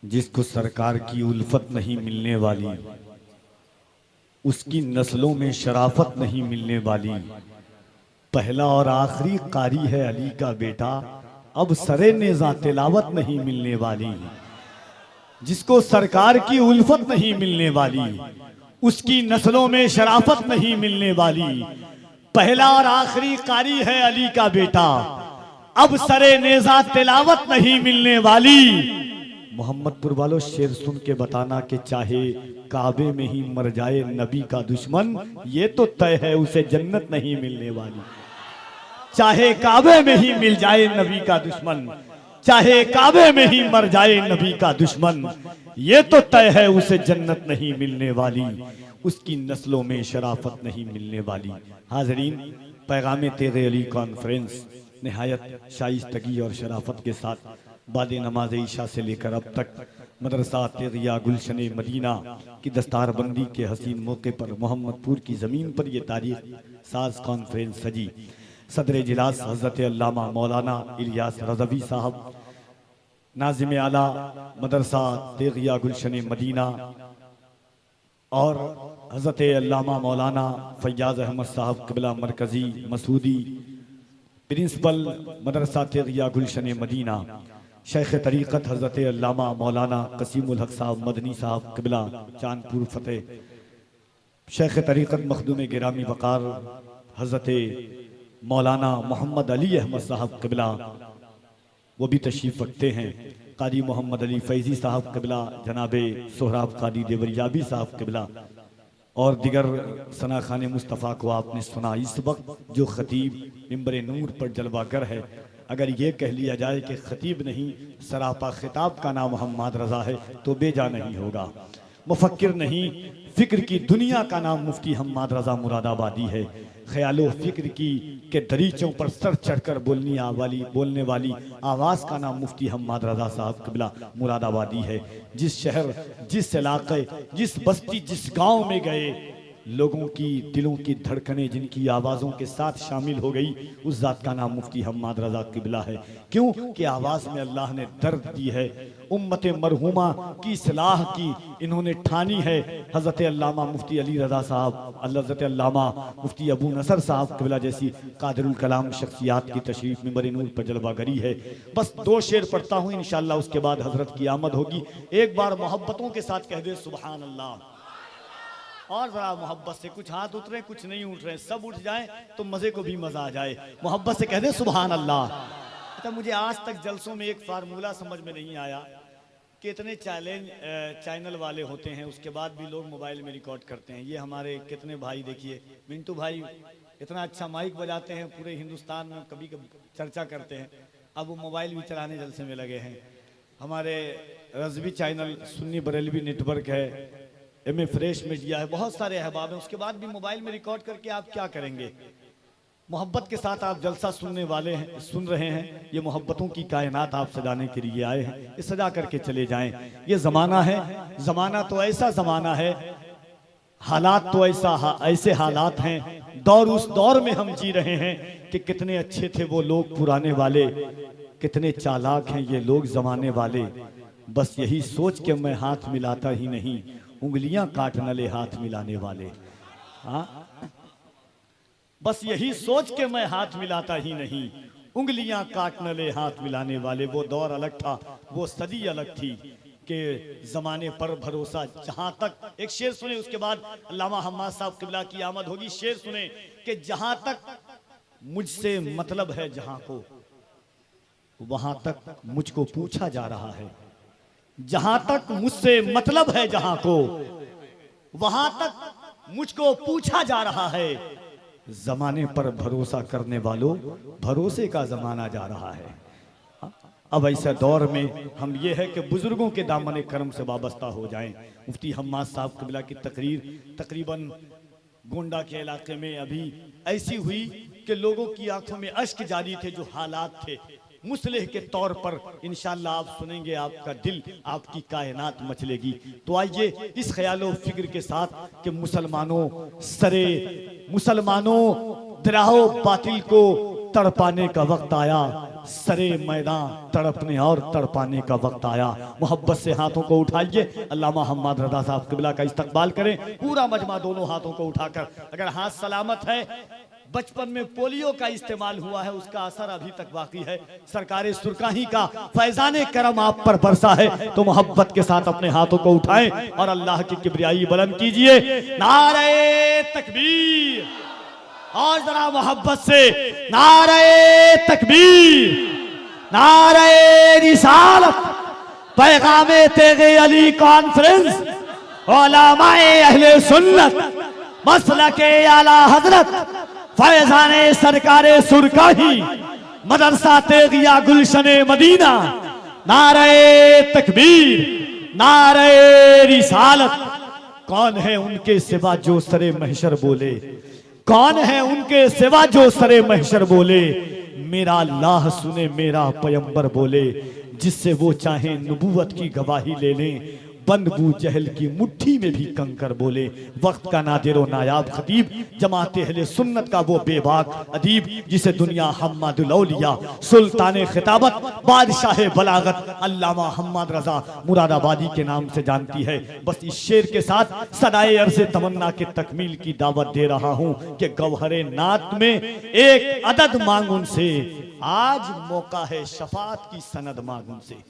जिसको सरकार की उल्फत नहीं मिलने वाली, उसकी नस्लों में शराफत नहीं मिलने वाली, पहला और आखिरी कारी है अली का बेटा, अब सरे नेज़ा तिलावत नहीं मिलने वाली। जिसको सरकार की उल्फत नहीं मिलने वाली, उसकी नस्लों में शराफत नहीं मिलने वाली, पहला और आखिरी कारी है अली का बेटा, अब सरे नेज़ा तिलावत नहीं मिलने वाली। मोहम्मदपुर वालों, शेर सुन के बताना कि चाहे काबे में ही मर जाए नबी का दुश्मन, ये तो तय है उसे जन्नत नहीं मिलने वाली। चाहे काबे में ही मिल जाए नबी का दुश्मन, चाहे काबे में ही मर जाए नबी का दुश्मन, ये तो तय है उसे जन्नत नहीं मिलने वाली, उसकी नस्लों में शराफत नहीं मिलने वाली। हाज़रीन, पैगाम तेरे अली कॉन्फ्रेंस निहायत शाइस्तगी और शराफत के साथ बाद नमाज ईशा से लेकर अब तक मदरसा तेगिया गुलशन मदीना की दस्तारबंदी के हसीन मौके पर मोहम्मदपुर की ज़मीन पर यह तारीख साज कॉन्फ्रेंस सजी। सदर जिलास हज़रत अल्लामा मौलाना इलियास रज़वी साहब, नाज़िम आला मदरसा तेगिया गुलशन मदीना और हज़रत अल्लामा मौलाना फैयाज़ अहमद साहब क़िबला मरकज़ी मसूदी, प्रिंसिपल मदरसा तेगिया गुलशन मदीना, शेख तरीक़त हज़रत अल्लामा मौलाना कसीमुल हक साहब मदनी साहब क़िबला चांदपुर फ़तेह, शेख तरीक़त मखदूम गिरामी वक़ार हज़रत मौलाना मोहम्मद अली अहमद साहब क़िबला, वो भी तशरीफ़ रखते हैं। क़ादी मोहम्मद अली फैज़ी साहब क़िबला, जनाबे सोहराब क़ादी देवरियाबी साहब क़िबला और दिगर सना खान मुस्तफ़ा को आपने सुना। इस वक्त जो ख़तीब मिंबर नूर पर जलवागर है, अगर ये कह लिया जाए कि ख़तीब नहीं सरापा खिताब का नाम मोहम्मद रज़ा है तो बेजा नहीं होगा। मुफक्किर नहीं, फ़िक्र की दुनिया का नाम मुफ्ती मोहम्मद रज़ा मुरादाबादी है। ख्यालो फ़िक्र की के दरीचों पर सर चढ़कर बोलने वाली आवाज़ का नाम मुफ्ती मोहम्मद रज़ा साहब क़िबला मुरादाबादी है। जिस शहर, जिस इलाके, जिस बस्ती, जिस गांव में गए, लोगों की दिलों की धड़कनें जिनकी आवाज़ों के साथ शामिल हो गई, उस ज़ात का नाम मुफ्ती मोहम्मद रज़ा क़िबला है। क्यों कि आवाज़ में अल्लाह ने दर्द दी है। उम्मत मरहूमा की इस्लाह की इन्होंने ठानी है। हज़रत अल्लामा मुफ्ती अली रज़ा साहब, हज़रत अल्लामा मुफ्ती अबू नसर साहब क़िबला जैसी कादिरुल कलाम शख्सियात की तशरीफ़ मिंबर नूर पर जलवागरी है। बस दो शेर पढ़ता हूँ, इंशाअल्लाह उसके बाद हज़रत की आमद होगी। एक बार मोहब्बतों के साथ कह दे सुबहान अल्लाह, और ज़रा मोहब्बत से, कुछ हाथ उठ रहे कुछ नहीं उठ रहे, सब उठ जाए तो मज़े को भी मज़ा आ जाए। मोहब्बत से कह दे सुबहान अल्लाह। अच्छा, मुझे आज तक जलसों में एक फार्मूला समझ में नहीं आया कि इतने चैनल वाले होते हैं, उसके बाद भी लोग मोबाइल में रिकॉर्ड करते हैं। ये हमारे कितने भाई देखिए, मिंटू भाई इतना अच्छा माइक बजाते हैं, पूरे हिंदुस्तान में कभी कभी चर्चा करते हैं, अब वो मोबाइल भी चलाने जलसे में लगे हैं। हमारे रज़वी चैनल, सुन्नी बरेलवी नेटवर्क है, एम फ्रेश मीडिया है, बहुत सारे अहबाब हैं, उसके बाद भी मोबाइल में रिकॉर्ड करके आप क्या करेंगे। मोहब्बत के साथ आप जलसा सुनने वाले हैं, सुन रहे हैं, ये मोहब्बतों की कायनात आप सजाने के लिए आए हैं, ये सजा करके चले जाएं। ये ज़माना है, ज़माना तो ऐसा ज़माना है, हालात तो ऐसे हालात हैं, दौर उस दौर में हम जी रहे हैं कि कितने अच्छे थे वो लोग पुराने वाले, कितने चालाक हैं ये लोग ज़माने वाले। बस यही सोच के मैं हाथ मिलाता ही नहीं, उंगलियां काट न ले हाथ मिलाने वाले। हाँ, बस यही सोच के मैं हाथ मिलाता ही नहीं, उंगलियां काट न ले हाथ मिलाने वाले। वो दौर अलग था, वो सदी अलग थी कि ज़माने पर भरोसा। जहां तक, एक शेर सुने उसके बाद अल्लामा हम्माद साहब क़िबला की आमद होगी। शेर सुने कि जहां तक मुझसे मतलब है जहां को, वहां तक मुझको पूछा जा रहा है। जहां तक मुझसे मतलब है जहां को, वहां तक मुझको पूछा जा रहा है। जमाने पर भरोसा करने वालों, भरोसे का जमाना जा रहा है। अब ऐसे दौर में हम ये है कि बुजुर्गों के दामन करम से वाबस्ता हो जाएं। मुफ्ती हम्माद साहब क़िबला की तकरीर तकरीबन गोंडा के इलाके में अभी ऐसी हुई कि लोगों की आंखों में अश्क जारी थे। जो हालात थे मुसलिह के तौर पर, इंशाअल्लाह आप सुनेंगे, आपका दिल, आपकी कायनात मचलेगी। तो आइए इस ख्यालो फिक्र के साथ कि मुसलमानों दराहो बातिल को तड़पाने का वक्त आया, सरे मैदान तड़पने और तड़पाने का वक्त आया। मोहब्बत से हाथों को उठाइए, अल्लामा हम्माद रजा साहब क़िबला का इस्तकबाल करें। पूरा मजमा दोनों हाथों को उठाकर, अगर हाथ सलामत है, बचपन में पोलियो का इस्तेमाल हुआ है, उसका असर अभी तक बाकी है, सरकारे सुरकाही का फैजाने करम आप पर बरसा है, तो मोहब्बत के साथ अपने हाथों को उठाएं और अल्लाह की किबरियाई बुलंद कीजिए। नारे तकबीर, और जरा मोहब्बत से नारे तकबीर, नारे रिसालत, पैगामे तेगे अली कॉन्फ्रेंस, उलमाए अहले सुन्नत, मसलके आला हजरत, फैजाने सरकारे सुरकाही, मदरसा तेगिया गुलशने मदीना, नारे तकबीर, नारे रिसालत। कौन है उनके सिवा जो सरे महशर बोले, कौन है उनके सिवा जो सरे महशर बोले, मेरा अल्लाह सुने मेरा पैगंबर बोले, जिससे वो चाहे नबूवत की गवाही ले लें, बंद बू जहल की मुट्ठी में भी कंकर बोले। वक्त का नादिर नायाब खतीब, जमाते अहले सुन्नत का वो बेबाक अदीब, जिसे दुनिया हम्मादुल औलिया, सुल्तान खिताबत, बादशाह बलागत, अल्लामा हम्माद रजा मुरादाबादी के नाम से जानती है। बस इस शेर के साथ सदाए अरसे तमन्ना के तकमील की दावत दे रहा हूँ कि गौहरे नात में एक अदद मांग उनसे, आज मौका है शफात की सनद मांग उनसे।